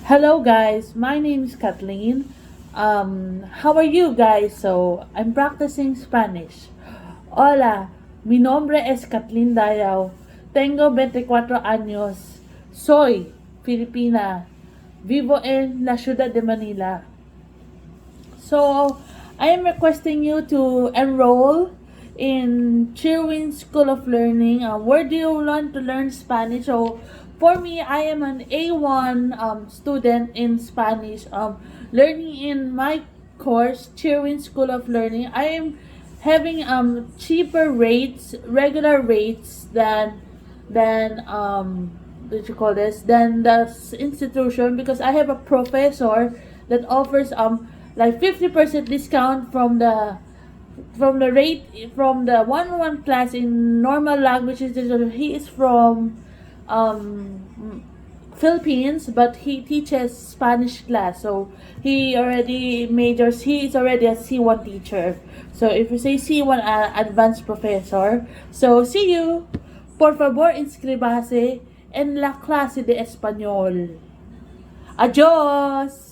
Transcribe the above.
Hello guys, my name is Kathleen. How are you guys? So, I'm practicing Spanish. Hola, mi nombre es Kathleen Dayaw. Tengo 24 años. Soy Filipina. Vivo en la ciudad de Manila. So, I am requesting you to enroll in Cheerxin School of Learning. Where do you want to learn Spanish? So, for me, I am an A1 student in Spanish. Learning in my course, Cheerxin School of Learning. I am having cheaper rates, regular rates than what you call this than the institution, because I have a professor that offers like 50% discount from the rate from the 1-on-1 class in normal languages. He is from Philippines, but he teaches Spanish class. So he is already a C1 teacher. So if you say C1 advanced professor, so see you. Por favor, inscríbase en la clase de español. Adiós!